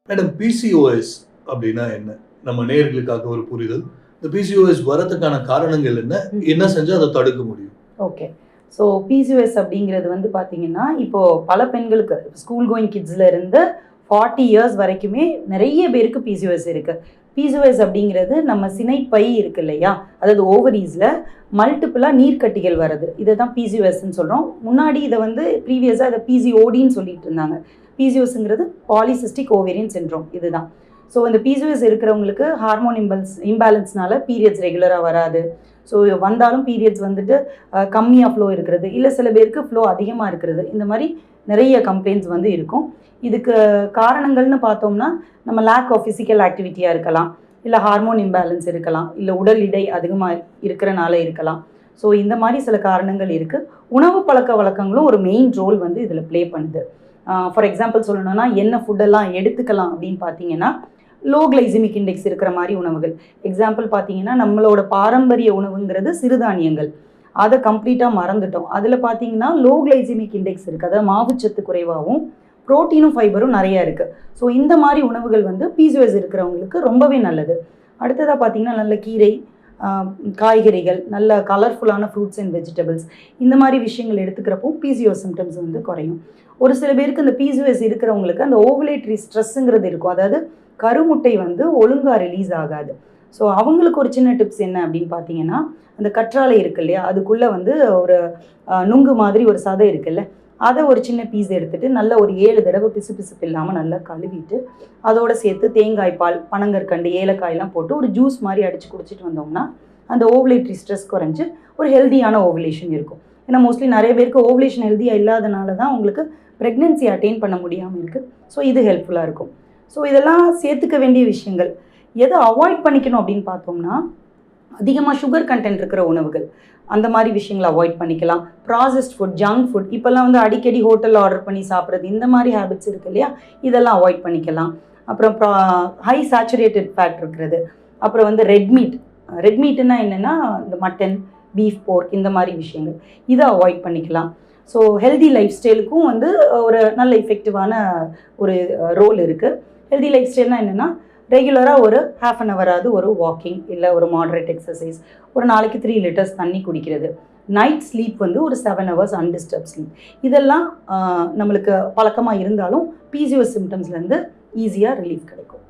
Madam, PCOS அப்படின்னா என்ன? நம்ம நேயர்களுக்காக ஒரு புரிதல். இந்த பிசிஓஎஸ் வரதுக்கான காரணங்கள் என்ன? என்ன செஞ்சா அதை தடுக்க முடியும்? ஓகே. ஸோ பிசிஓஎஸ் அப்படிங்கிறது வந்து பார்த்தீங்கன்னா, இப்போ பல பெண்களுக்கு ஸ்கூல் கோயிங் கிட்ஸ்ல இருந்து 40 இயர்ஸ் வரைக்குமே நிறைய பேருக்கு பிசிஓஎஸ் இருக்கு. பிசிஓஎஸ் அப்படிங்கிறது நம்ம சினைப்பை இருக்கு இல்லையா, அதாவது ஓவரீஸ்ல மல்டிபிளா நீர்க்கட்டிகள் வருது. இதை தான் பிசிஓஎஸ்ன்னு சொல்றோம். முன்னாடி இதை வந்து ப்ரீவியஸாக இதை பிசிஓடின்னு சொல்லிட்டு இருந்தாங்க. பிசிஓஎஸ்ங்கிறது பாலிசிஸ்டிக் ஓவேரியன் சிண்ட்ரோம். இதுதான். ஸோ இந்த பிசிஓஎஸ் இருக்கிறவங்களுக்கு ஹார்மோன் இம்பேலன்ஸ்னால பீரியட்ஸ் ரெகுலராக வராது. ஸோ வந்தாலும் பீரியட்ஸ் வந்துட்டு கம்மியாக ஃப்ளோ இருக்கிறது, இல்லை சில பேருக்கு ஃப்ளோ அதிகமாக இருக்கிறது, இந்த மாதிரி நிறைய கம்ப்ளைண்ட்ஸ் வந்து இருக்கும். இதுக்கு காரணங்கள்னு பார்த்தோம்னா, நம்ம லேக் ஆஃப் ஃபிசிக்கல் ஆக்டிவிட்டியாக இருக்கலாம், இல்லை ஹார்மோன் இம்பேலன்ஸ் இருக்கலாம், இல்லை உடல் எடை அதிகமாக இருக்கிறனால இருக்கலாம். ஸோ இந்த மாதிரி சில காரணங்கள் இருக்குது. உணவு பழக்க வழக்கங்களும் ஒரு மெயின் ரோல் வந்து இதில் ப்ளே பண்ணுது. ஃபார் எக்ஸாம்பிள் சொல்லணும்னா, என்ன ஃபுட்டெல்லாம் எடுத்துக்கலாம் அப்படின்னு பார்த்தீங்கன்னா, லோ கிளைசிமிக் இண்டெக்ஸ் இருக்கிற மாதிரி உணவுகள். எக்ஸாம்பிள் பார்த்தீங்கன்னா, நம்மளோட பாரம்பரிய உணவுங்கிறது சிறுதானியங்கள். அதை கம்ப்ளீட்டாக மறந்துட்டோம். அதில் பார்த்தீங்கன்னா லோ கிளைசிமிக் இண்டெக்ஸ் இருக்குது, அதாவது மாவுச்சத்து குறைவாகவும் ப்ரோட்டீனும் ஃபைபரும் நிறையா இருக்குது. ஸோ இந்த மாதிரி உணவுகள் வந்து பிசிஓஎஸ் இருக்கிறவங்களுக்கு ரொம்பவே நல்லது. அடுத்ததாக பார்த்தீங்கன்னா, நல்ல கீரை, காய்கறிகள், நல்ல கலர்ஃபுல்லான ஃப்ரூட்ஸ் அண்ட் வெஜிடபிள்ஸ், இந்த மாதிரி விஷயங்கள் எடுத்துக்கிறப்போ பிசிஓஎஸ் சிம்டம்ஸ் வந்து குறையும். ஒரு சில பேருக்கு இந்த பிசிஓஎஸ் இருக்கிறவங்களுக்கு அந்த ஓவுலேட்டரி ஸ்ட்ரெஸ்ஸுங்கிறது இருக்கும், அதாவது கருமுட்டை வந்து ஒழுங்காக ரிலீஸ் ஆகாது. ஸோ அவங்களுக்கு ஒரு சின்ன டிப்ஸ் என்ன அப்படின்னு பார்த்தீங்கன்னா, அந்த கற்றாழை இருக்கு இல்லையா, அதுக்குள்ளே வந்து ஒரு நுங்கு மாதிரி ஒரு சதை இருக்குல்ல, அதை ஒரு சின்ன பீஸ் எடுத்துகிட்டு நல்லா ஒரு 7 தடவை பிசு பிசுப்பு இல்லாமல் நல்லா கழுவிட்டு, அதோடு சேர்த்து தேங்காய் பால், பனங்கற்கண்டு, ஏலக்காயெல்லாம் போட்டு ஒரு ஜூஸ் மாதிரி அடித்து குடிச்சிட்டு வந்தோம்னா அந்த ஓவுலேட்டரி ஸ்ட்ரெஸ் குறைஞ்சி ஒரு ஹெல்தியான ஓவுலேஷன் இருக்கும். ஏன்னா மோஸ்ட்லி நிறைய பேருக்கு ஓவுலேஷன் ஹெல்தியாக இல்லாதனால தான் உங்களுக்கு ப்ரெக்னென்சி அட்டைன் பண்ண முடியாமல் இருக்குது. ஸோ இது ஹெல்ப்ஃபுல்லாக இருக்கும். ஸோ இதெல்லாம் சேர்த்துக்க வேண்டிய விஷயங்கள். எதை அவாய்ட் பண்ணிக்கணும் அப்படின்னு பார்த்தோம்னா, அதிகமாக சுகர் கண்டென்ட் இருக்கிற உணவுகள், அந்த மாதிரி விஷயங்களை அவாய்ட் பண்ணிக்கலாம். ப்ராசஸ்ட் ஃபுட், ஜங்க் ஃபுட், இப்போல்லாம் வந்து அடிக்கடி ஹோட்டலில் ஆர்டர் பண்ணி சாப்பிட்றது, இந்த மாதிரி ஹேபிட்ஸ் இருக்குது இல்லையா, இதெல்லாம் அவாய்ட் பண்ணிக்கலாம். அப்புறம் ஹை சேச்சுரேட்டட் ஃபேட் இருக்கிறது, அப்புறம் வந்து ரெட் மீட்னா என்னென்னா இந்த மட்டன், பீஃப், போர்க், இந்த மாதிரி விஷயங்கள், இதை அவாய்ட் பண்ணிக்கலாம். ஸோ ஹெல்தி லைஃப் ஸ்டைலுக்கும் வந்து ஒரு நல்ல எஃபெக்டிவான ஒரு ரோல் இருக்குது. ஹெல்தி லைஃப் ஸ்டைல்னால் என்னென்னா, ரெகுலராக ஒரு ½ அன் ஹவராது ஒரு வாக்கிங், இல்லை ஒரு மாடரேட் எக்ஸசைஸ், ஒரு நாளைக்கு 3 லிட்டர்ஸ் தண்ணி குடிக்கிறது, நைட் ஸ்லீப் வந்து ஒரு 7 ஹவர்ஸ் அன்டிஸ்டர்ப் ஸ்லீப், இதெல்லாம் நம்மளுக்கு பழக்கமாக இருந்தாலும் பிசிஓஎஸ் சிம்டம்ஸ்லேருந்து ஈஸியாக ரிலீஃப் கிடைக்கும்.